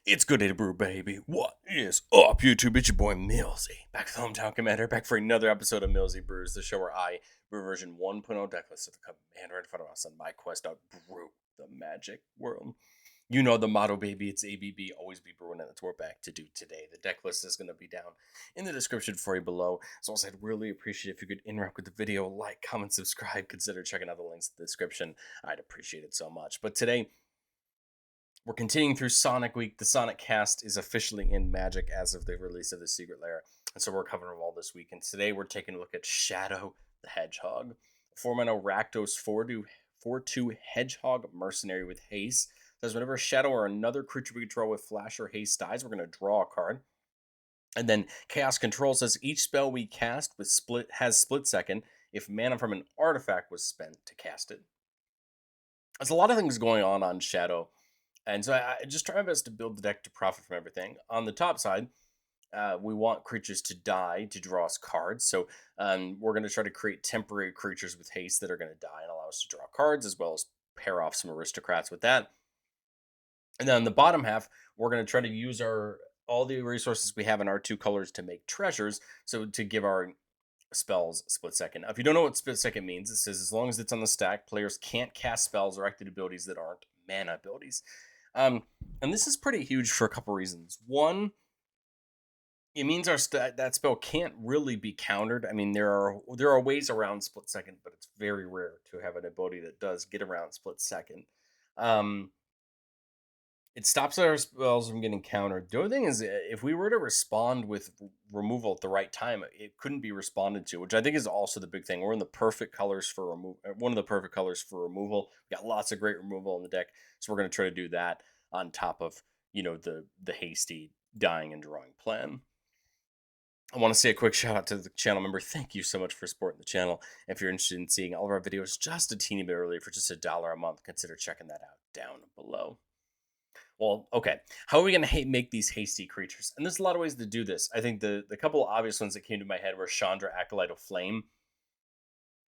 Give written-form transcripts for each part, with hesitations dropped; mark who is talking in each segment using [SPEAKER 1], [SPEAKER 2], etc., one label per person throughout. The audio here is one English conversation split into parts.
[SPEAKER 1] It's good day to brew, baby. What is up, YouTube? It's your boy Millsy, back with Hometown Commander, back for another episode of Millsy Brews, the show where I brew version 1.0 decklist of the Commander in front of us on my quest to brew the magic world. You know the motto, baby. It's ABB, always be brewing, and that's what we're back to do today. The deck list is going to be down in the description for you below. So I'd really appreciate if you could interact with the video, like, comment, subscribe, consider checking out the links in the description. I'd appreciate it so much. But today, we're continuing through Sonic Week. The Sonic cast is officially in Magic as of the release of the Secret Lair. And so we're covering them all this week. And today we're taking a look at Shadow the Hedgehog. 4-mana Rakdos 4/2 Hedgehog Mercenary with haste. Says whenever a Shadow or another creature we control with Flash or Haste dies, we're going to draw a card. And then Chaos Control says each spell we cast has split second if mana from an artifact was spent to cast it. There's a lot of things going on Shadow. And so I just try my best to build the deck to profit from everything. On the top side, we want creatures to die to draw us cards. So we're going to try to create temporary creatures with haste that are going to die and allow us to draw cards, as well as pair off some aristocrats with that. And then on the bottom half, we're going to try to use all the resources we have in our two colors to make treasures. So to give our spells split second. Now, if you don't know what split second means, it says as long as it's on the stack, players can't cast spells or activate abilities that aren't mana abilities. And this is pretty huge for a couple reasons. One, it means that spell can't really be countered. I mean, there are ways around split second, but it's very rare to have an ability that does get around split second. It stops our spells from getting countered. The other thing is, if we were to respond with removal at the right time, it couldn't be responded to, which I think is also the big thing. We're in the perfect colors for removal. One of the perfect colors for removal. We got lots of great removal in the deck, so we're going to try to do that on top of the hasty dying and drawing plan. I want to say a quick shout out to the channel member. Thank you so much for supporting the channel. If you're interested in seeing all of our videos just a teeny bit earlier for just $1 a month, consider checking that out down below. Well, okay. How are we going to make these hasty creatures? And there's a lot of ways to do this. I think the couple obvious ones that came to my head were Chandra, Acolyte of Flame.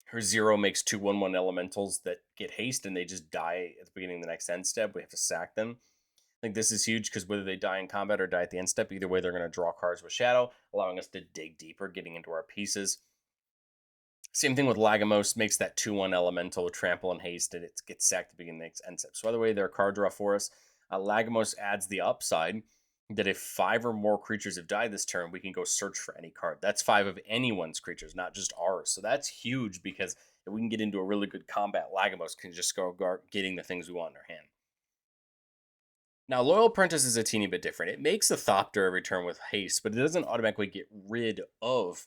[SPEAKER 1] Her 0 makes 2/1/1 elementals that get haste and they just die at the beginning of the next end step. We have to sack them. I think this is huge because whether they die in combat or die at the end step, either way they're going to draw cards with Shadow, allowing us to dig deeper, getting into our pieces. Same thing with Lagomos, makes that 2/1 elemental with trample and haste, and it gets sacked at the beginning of the next end step. So either way, they're a card draw for us. Lagomos adds the upside that if 5 or more creatures have died this turn, we can go search for any card. That's 5 of anyone's creatures, not just ours. So that's huge because if we can get into a really good combat, Lagomos can just go getting the things we want in our hand. Now, Loyal Apprentice is a teeny bit different. It makes a Thopter every turn with haste, but it doesn't automatically get rid of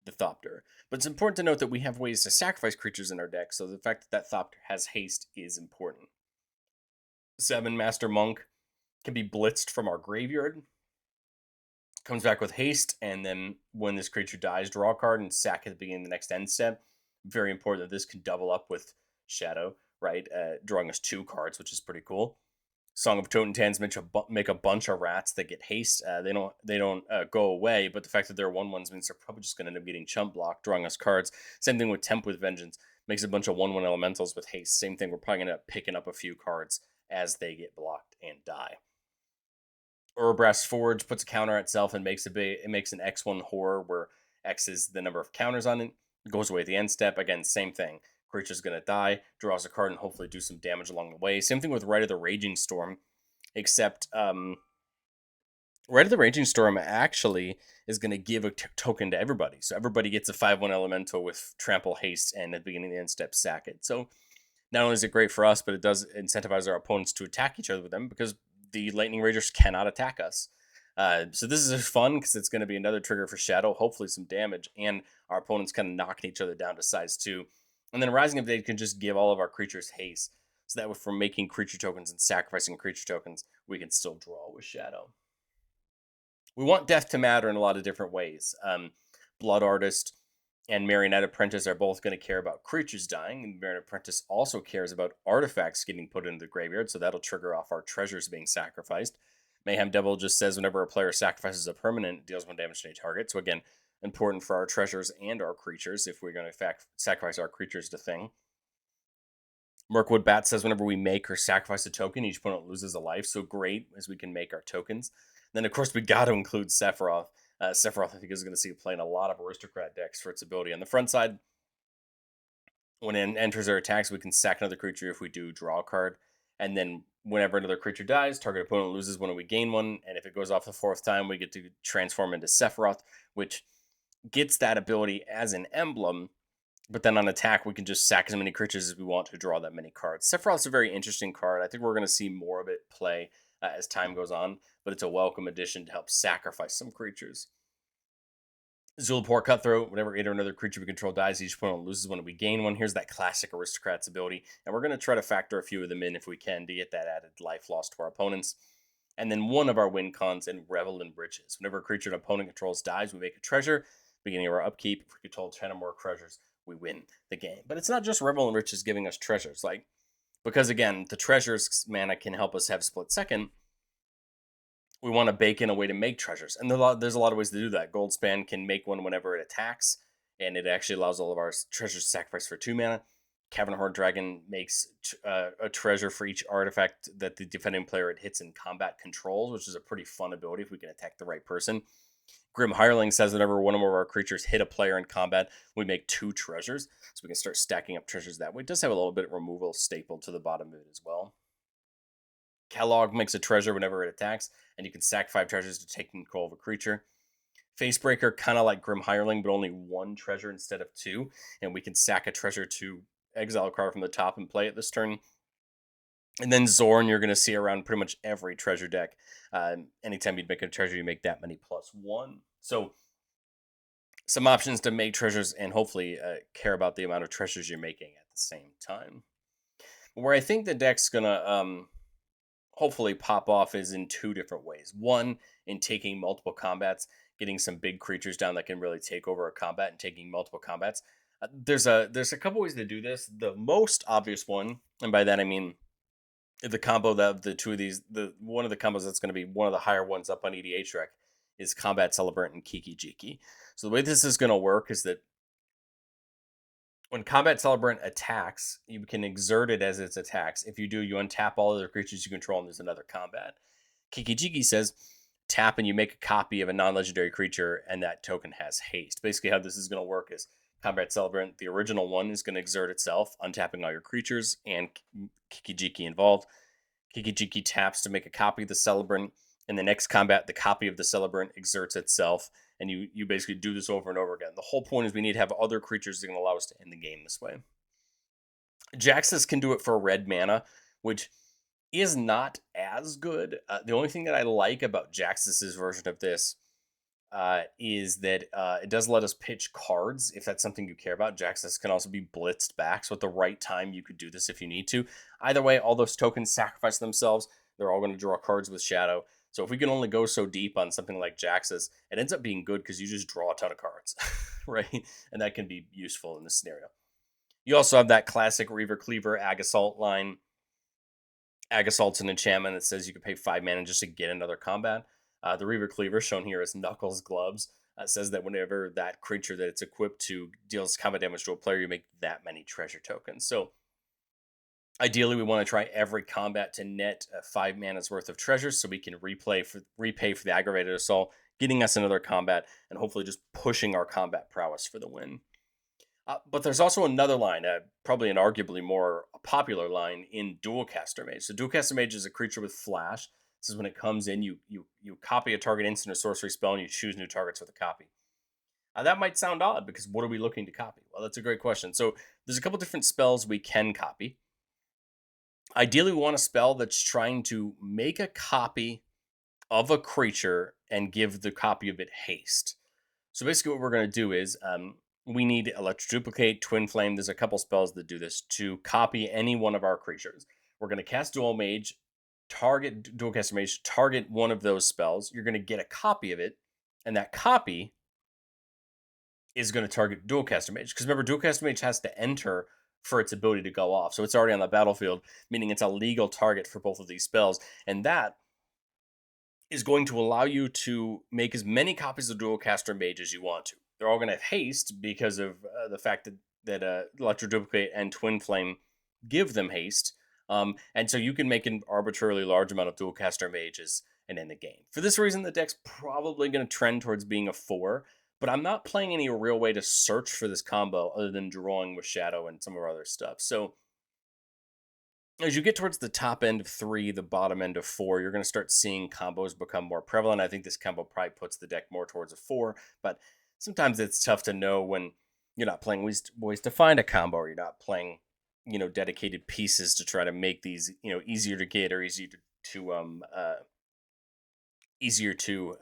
[SPEAKER 1] the Thopter. But it's important to note that we have ways to sacrifice creatures in our deck, so the fact that Thopter has haste is important. 7 Master Monk can be blitzed from our graveyard. Comes back with haste, and then when this creature dies, draw a card and sack at the beginning of the next end step. Very important that this can double up with Shadow, right? Drawing us 2 cards, which is pretty cool. Song of Totentans make a bunch of rats that get haste. They don't go away, but the fact that they're 1/1s means they're probably just going to end up getting chump blocked, drawing us cards. Same thing with Temp with Vengeance. Makes a bunch of 1/1 elementals with haste. Same thing, we're probably going to end up picking up a few cards as they get blocked and die. Urabrass Forge puts a counter on itself and makes an X1 horror where X is the number of counters on it. It goes away at the end step. Again, same thing. Creature's going to die, draws a card, and hopefully do some damage along the way. Same thing with Rite of the Raging Storm, except Rite of the Raging Storm actually is going to give a token to everybody. So everybody gets a 5/1 elemental with trample, haste, and at the beginning of the end step, sack it. So not only is it great for us, but it does incentivize our opponents to attack each other with them because the Lightning Ragers cannot attack us. So this is fun because it's going to be another trigger for Shadow, hopefully some damage, and our opponents kind of knocking each other down to size 2. And then Rising of the Dead can just give all of our creatures haste, so that if we're making creature tokens and sacrificing creature tokens, we can still draw with Shadow. We want Death to matter in a lot of different ways. Blood Artist and Marionette Apprentice are both going to care about creatures dying, and Marionette Apprentice also cares about artifacts getting put into the graveyard, so that'll trigger off our treasures being sacrificed. Mayhem Devil just says whenever a player sacrifices a permanent, it deals 1 damage to any target. So again, important for our treasures and our creatures if we're going to sacrifice our creatures to thing. Mirkwood Bat says whenever we make or sacrifice a token, each opponent loses a life. So great as we can make our tokens. Then, of course, we got to include Sephiroth. Sephiroth, I think, is going to see play in a lot of Aristocrat decks for its ability. On the front side, when it enters our attacks, we can sack another creature if we do draw a card. And then whenever another creature dies, target opponent loses one and we gain one. And if it goes off the fourth time, we get to transform into Sephiroth, which gets that ability as an emblem. But then on attack, we can just sack as many creatures as we want to draw that many cards. Sephiroth's a very interesting card. I think we're going to see more of it play as time goes on, but it's a welcome addition to help sacrifice some creatures. Zulapor Cutthroat, whenever it or another creature we control dies, each opponent loses one and we gain one. Here's that classic Aristocrats ability, and we're going to try to factor a few of them in if we can to get that added life loss to our opponents. And then one of our win cons in Revel in Riches. Whenever a creature an opponent controls dies, we make a treasure. Beginning of our upkeep, if we control 10 or more treasures, we win the game. But it's not just Revel in Riches giving us treasures, because again, the treasures mana can help us have split second. We want to bake in a way to make treasures. And there's a lot of ways to do that. Goldspan can make one whenever it attacks, and it actually allows all of our treasures to sacrifice for 2 mana. Cavernhorn Dragon makes a treasure for each artifact that the defending player it hits in combat controls, which is a pretty fun ability if we can attack the right person. Grim Hireling says whenever one of our creatures hit a player in combat, we make 2 treasures, so we can start stacking up treasures that way. It does have a little bit of removal stapled to the bottom of it as well. Kellogg makes a treasure whenever it attacks, and you can sack 5 treasures to take control of a creature. Facebreaker, kind of like Grim Hireling, but only 1 treasure instead of 2, and we can sack a treasure to exile a card from the top and play it this turn. And then Zorn, you're going to see around pretty much every treasure deck. Anytime you'd make a treasure, you make that many +1. So some options to make treasures and hopefully care about the amount of treasures you're making at the same time. Where I think the deck's going to hopefully pop off is in 2 different ways. One, in taking multiple combats, getting some big creatures down that can really take over a combat and taking multiple combats. There's a couple ways to do this. The most obvious one, and by that I mean the combo that the 2 of these, one of the combos that's going to be one of the higher ones up on EDH Rec is Combat Celebrant and Kiki Jiki. So the way this is going to work is that when Combat Celebrant attacks, you can exert it as its attacks. If you do, you untap all other creatures you control, and there's another combat. Kiki Jiki says, tap and you make a copy of a non-legendary creature, and that token has haste. Basically, how this is going to work is Combat Celebrant, the original one, is going to exert itself, untapping all your creatures, and Kiki Jiki involved. Kiki Jiki taps to make a copy of the Celebrant. In the next combat, the copy of the Celebrant exerts itself, and you basically do this over and over again. The whole point is we need to have other creatures that can allow us to end the game this way. Jaxus can do it for red mana, which is not as good. The only thing that I like about Jaxus's version of this is that it does let us pitch cards if that's something you care about. Jaxus can also be blitzed back, so at the right time you could do this if you need to. Either way, all those tokens sacrifice themselves. They're all going to draw cards with Shadow. So if we can only go so deep on something like Jaxus, it ends up being good because you just draw a ton of cards, right? And that can be useful in this scenario. You also have that classic Reaver Cleaver Ag Assault line. Ag Assault's an enchantment that says you can pay 5 mana just to get another combat. The Reaver Cleaver, shown here as Knuckles Gloves, says that whenever that creature that it's equipped to deals combat damage to a player, you make that many treasure tokens. So ideally, we want to try every combat to net 5 mana's worth of treasures so we can repay for the Aggravated Assault, getting us another combat, and hopefully just pushing our combat prowess for the win. But there's also another line, probably an arguably more popular line in Dualcaster Mage. So Dualcaster Mage is a creature with flash. This is when it comes in, you copy a target instant or sorcery spell, and you choose new targets with a copy. That might sound odd, because what are we looking to copy? Well, that's a great question. So there's a couple different spells we can copy. Ideally, we want a spell that's trying to make a copy of a creature and give the copy of it haste. So basically what we're going to do is we need Electroduplicate, Twin Flame. There's a couple spells that do this to copy any one of our creatures. We're going to cast Dualcaster Mage, target one of those spells. You're going to get a copy of it, and that copy is going to target Dualcaster Mage. Because remember, Dualcaster Mage has to enter for its ability to go off. So it's already on the battlefield, meaning it's a legal target for both of these spells. And that is going to allow you to make as many copies of Dualcaster Mage as you want to. They're all going to have haste because of the fact that Electroduplicate and Twin Flame give them haste. And so you can make an arbitrarily large amount of dual caster mages and end the game. For this reason, the deck's probably going to trend towards being a 4, but I'm not playing any real way to search for this combo other than drawing with Shadow and some of our other stuff. So as you get towards the top end of 3, the bottom end of 4, you're going to start seeing combos become more prevalent. I think this combo probably puts the deck more towards a 4, but sometimes it's tough to know when you're not playing ways to find a combo, or you're not playing, dedicated pieces to try to make these, easier to get or easier to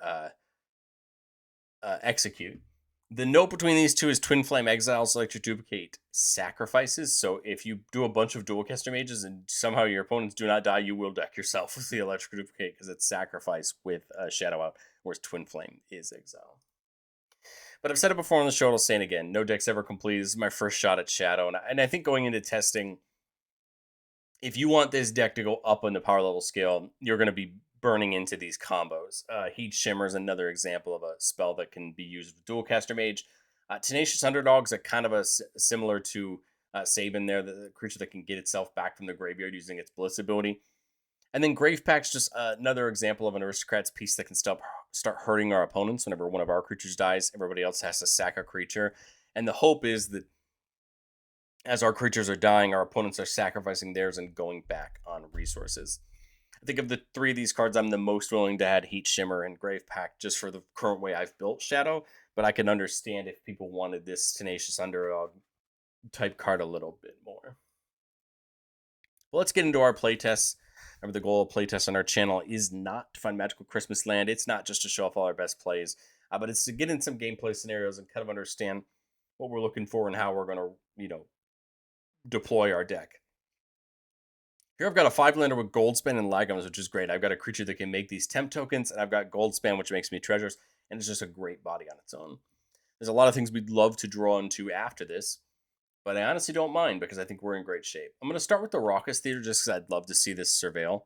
[SPEAKER 1] execute. The note between these two is Twin Flame Exiles let you duplicate sacrifices. So if you do a bunch of dual caster mages and somehow your opponents do not die, you will deck yourself with the electric duplicate because it's sacrifice with Shadow out, whereas Twin Flame is exile. But I've said it before on the show, I'll say it again. No deck's ever complete. This is my first shot at Shadow. And I think going into testing, if you want this deck to go up on the power level scale, you're going to be burning into these combos. Heat Shimmer is another example of a spell that can be used with Dual Caster Mage. Tenacious Underdogs are kind of similar to Sabin there, the creature that can get itself back from the graveyard using its Bliss ability. And then Grave Pack's just another example of an Aristocrats piece that can start hurting our opponents whenever one of our creatures dies. Everybody else has to sack a creature. And the hope is that as our creatures are dying, our opponents are sacrificing theirs and going back on resources. I think of the 3 of these cards, I'm the most willing to add Heat Shimmer and Grave Pack just for the current way I've built Shadow, but I can understand if people wanted this Tenacious Underdog type card a little bit more. Well, let's get into our playtests. Remember, the goal of playtests on our channel is not to find magical Christmas land. It's not just to show off all our best plays, but it's to get in some gameplay scenarios and kind of understand what we're looking for and how we're going to, deploy our deck. Here I've got a 5-lander with Goldspan and Lagums, which is great. I've got a creature that can make these temp tokens, and I've got Goldspan, which makes me treasures, and it's just a great body on its own. There's a lot of things we'd love to draw into after this, but I honestly don't mind because I think we're in great shape. I'm going to start with the Raucous Theater just because I'd love to see this surveil.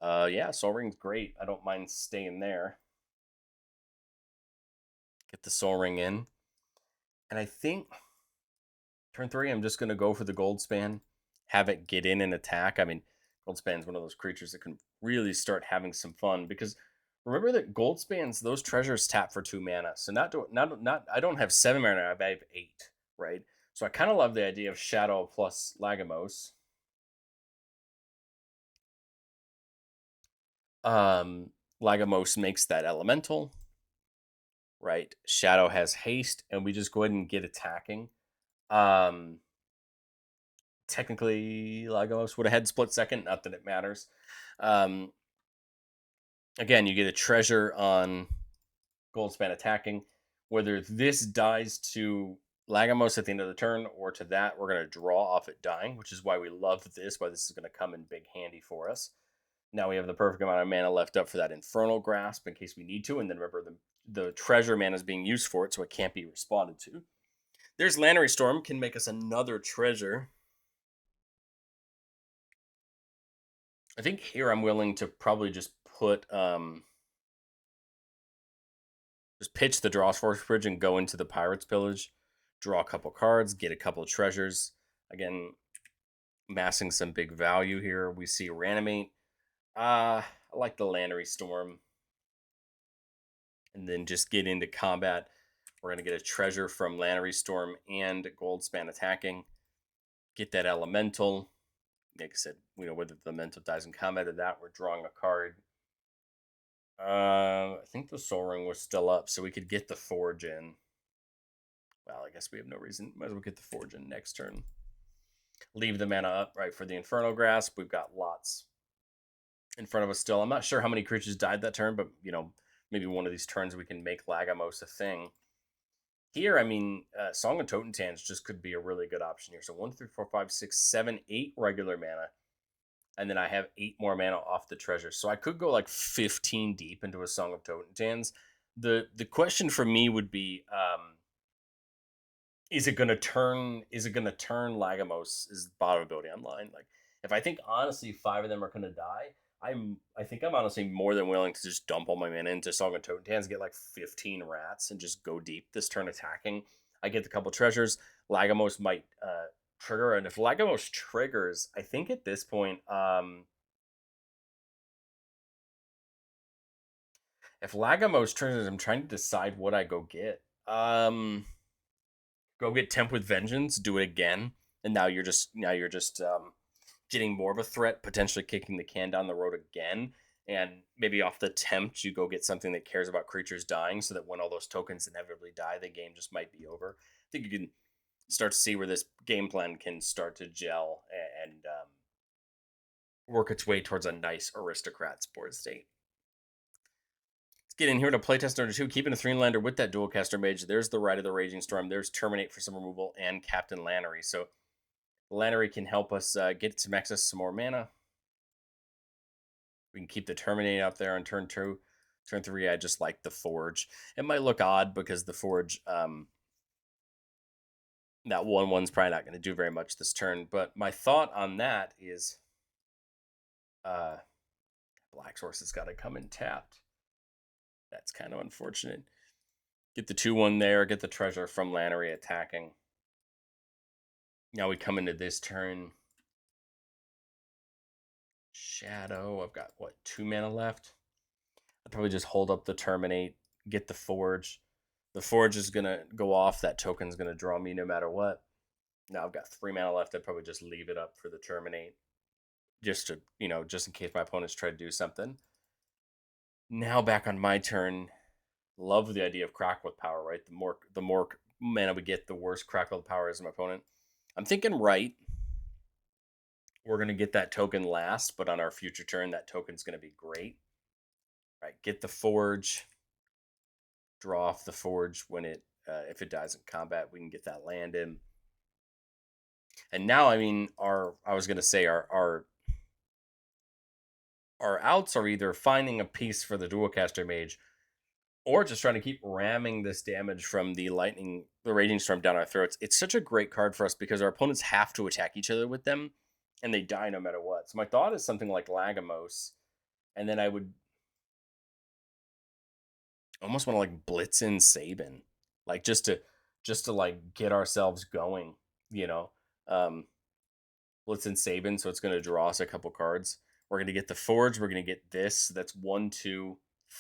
[SPEAKER 1] Yeah, Soul Ring's great. I don't mind staying there. Get the Soul Ring in. And I think turn 3, I'm just going to go for the Goldspan, have it get in and attack. I mean, Goldspan's one of those creatures that can really start having some fun because remember that Goldspans, those treasures tap for 2 mana. So not I don't have 7 mana, I have 8, right? So I kind of love the idea of Shadow plus Lagamos. Lagamos makes that elemental, right? Shadow has haste, and we just go ahead and get attacking. Technically, Lagos would have had split second, not that it matters. Again, you get a treasure on Goldspan attacking. Whether this dies to Lagamos at the end of the turn or to that, we're going to draw off it dying, which is why we love this, why this is going to come in big handy for us. Now we have the perfect amount of mana left up for that Infernal Grasp in case we need to, and then remember the treasure mana is being used for it, so it can't be responded to. There's Lannery Storm, can make us another treasure. I think here I'm willing to probably just put just pitch the Draw Force Bridge and go into the Pirate's Pillage, draw a couple cards, get a couple of treasures. Again, massing some big value here. We see Reanimate. I like the Lannery Storm. And then just get into combat. We're going to get a treasure from Lannery Storm and Goldspan attacking. Get that Elemental. Like I said, whether the Elemental dies in combat or that, we're drawing a card. I think the Soul Ring was still up, so we could get the Forge in. Well, I guess we have no reason. Might as well get the Forge in next turn. Leave the mana up, right, for the Infernal Grasp. We've got lots in front of us still. I'm not sure how many creatures died that turn, but, maybe one of these turns we can make Lagamos a thing. Here, I mean, Song of Totentans just could be a really good option here. So 1, 3, 4, 5, 6, 7, 8 regular mana. And then I have 8 more mana off the treasure. So I could go like 15 deep into a Song of Totentans. The question for me would be, is it gonna turn Lagamos' bottom ability online? Like, if I think honestly 5 of them are gonna die, I think I'm honestly more than willing to just dump all my mana into Song of Totentans, get like 15 rats, and just go deep this turn attacking. I get the couple treasures. Lagamos might trigger, and if Lagomos triggers, I think at this point, if Lagomos triggers, I'm trying to decide what I go get. Go get Temp with Vengeance, do it again, and now you're just getting more of a threat, potentially kicking the can down the road again. And maybe off the tempt, you go get something that cares about creatures dying, so that when all those tokens inevitably die, the game just might be over. I think you can start to see where this game plan can start to gel and work its way towards a nice Aristocrats board state. Let's get in here to playtest number 2, keeping a 3-lander with that dual caster mage. There's the Rite of the Raging Storm. There's Terminate for some removal and Captain Lannery. So Lannery can help us get some access, some more mana. We can keep the Terminate out there on turn 2. Turn 3, I just like the Forge. It might look odd because the Forge, that 1/1's probably not going to do very much this turn. But my thought on that is Black Source has got to come in tapped. That's kind of unfortunate. Get the 2/1 there, get the treasure from Lannery attacking. Now we come into this turn. Shadow, I've got, 2 mana left? I'd probably just hold up the Terminate, get the Forge. The Forge is going to go off. That token's going to draw me no matter what. Now I've got 3 mana left. I'd probably just leave it up for the Terminate. Just to, just in case my opponents try to do something. Now back on my turn. Love the idea of Crackle with Power, right? The more mana we get, the worse Crackle with Power is my opponent. I'm thinking right. We're going to get that token last, but on our future turn, that token's going to be great. Right, get the Forge. Draw off the Forge when if it dies in combat, we can get that land in. And now, I mean, our outs are either finding a piece for the Dualcaster Mage, or just trying to keep ramming this damage from the Raging Storm down our throats. It's such a great card for us because our opponents have to attack each other with them, and they die no matter what. So my thought is something like Lagomos, and then I would almost want to like blitz in Sabin, like just to like get ourselves going, you know. Blitz in Sabin, so it's going to draw us a couple cards. We're going to get the Forge. We're going to get this. That's 1, 2,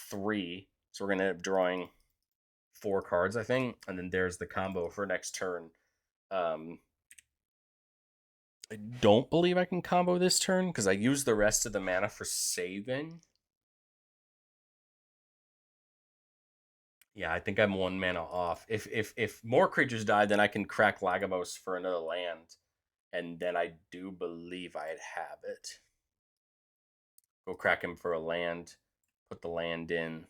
[SPEAKER 1] 3. So we're going to end up drawing 4 cards, I think. And then there's the combo for next turn. I don't believe I can combo this turn because I used the rest of the mana for saving. Yeah, I think I'm 1 mana off. If more creatures die, then I can crack Lagomos for another land. And then I do believe I'd have it. Go crack him for a land. Put the land in.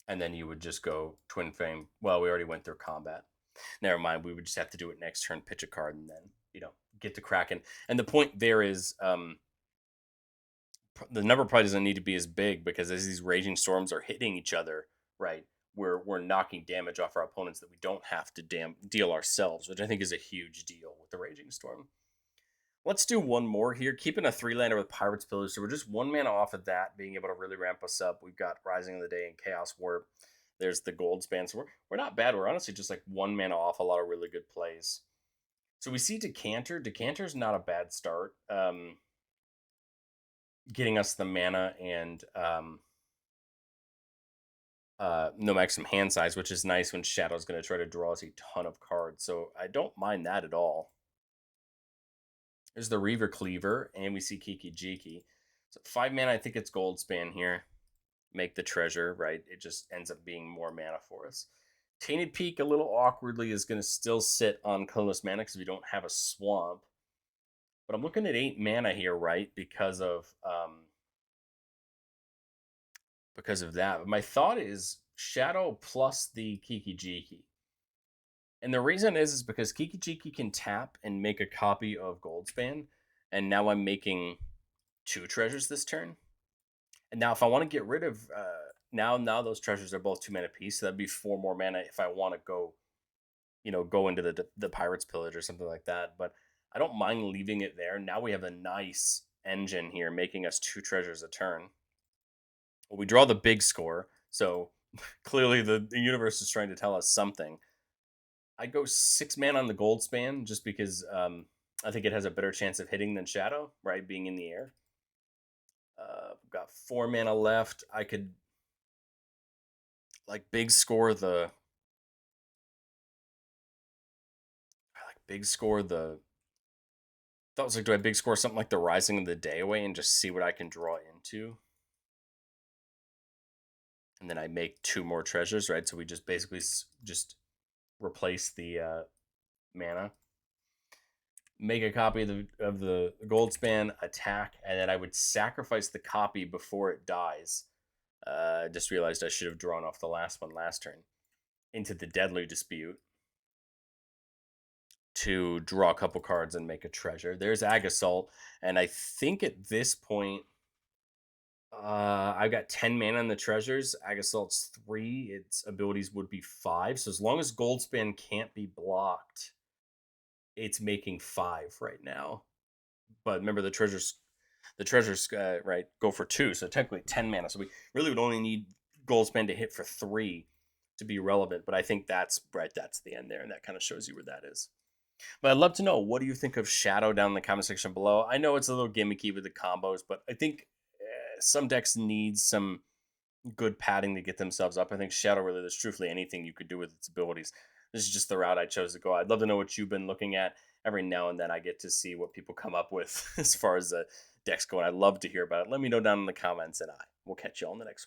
[SPEAKER 1] And then you would just go Twin Flame. Well, we already went through combat. Never mind. We would just have to do it next turn, pitch a card, and then, get to Kraken. And the point there is the number probably doesn't need to be as big because as these Raging Storms are hitting each other, right, we're knocking damage off our opponents that we don't have to deal ourselves, which I think is a huge deal with the Raging Storm. Let's do one more here. Keeping a 3-lander with Pirate's Pillars. So we're just 1 mana off of that, being able to really ramp us up. We've got Rising of the Day and Chaos Warp. There's the Gold Span. So we're not bad. We're honestly just like 1 mana off a lot of really good plays. So we see Decanter. Decanter's not a bad start. Getting us the mana and no maximum hand size, which is nice when Shadow's going to try to draw us a ton of cards. So I don't mind that at all. There's the Reaver Cleaver, and we see Kiki Jiki. So 5 mana, I think it's Gold Span here. Make the treasure, right? It just ends up being more mana for us. Tainted Peak, a little awkwardly, is going to still sit on colorless mana because we don't have a swamp. But I'm looking at 8 mana here, right? Because of that. My thought is Shadow plus the Kiki Jiki. And the reason is because Kiki Jiki can tap and make a copy of Goldspan. And now I'm making 2 treasures this turn. And now if I want to get rid of now those treasures are both 2 mana piece, so that'd be 4 more mana if I want to go, go into the Pirate's Pillage or something like that. But I don't mind leaving it there. Now we have a nice engine here making us 2 treasures a turn. Well, we draw the big score, so clearly the universe is trying to tell us something. I go 6 mana on the gold span just because I think it has a better chance of hitting than Shadow, right? Being in the air. Got 4 mana left. I could like big score the. I like big score the. That was like, do I big score something like the Rising of the Day away and just see what I can draw into? And then I make 2 more treasures, right? So we just basically just replace the mana, make a copy of the gold span, attack, and then I would sacrifice the copy before it dies. Just realized I should have drawn off the last one last turn into the Deadly Dispute to draw a couple cards and make a treasure. There's Ag Assault, and I think at this point, I've got 10 mana on the treasures. Ag Assault's 3. Its abilities would be 5. So as long as Goldspan can't be blocked, it's making 5 right now. But remember, the treasures right go for 2, so technically 10 mana. So we really would only need Goldspan to hit for 3 to be relevant. But I think that's right. That's the end there, and that kind of shows you where that is. But I'd love to know, what do you think of Shadow down in the comment section below? I know it's a little gimmicky with the combos, but I think some decks need some good padding to get themselves up. I think Shadow, really, there's truthfully anything you could do with its abilities. This is just the route I chose to go. I'd love to know what you've been looking at. Every now and then I get to see what people come up with as far as decks go, and I'd love to hear about it. Let me know down in the comments, and I will catch you all in the next one.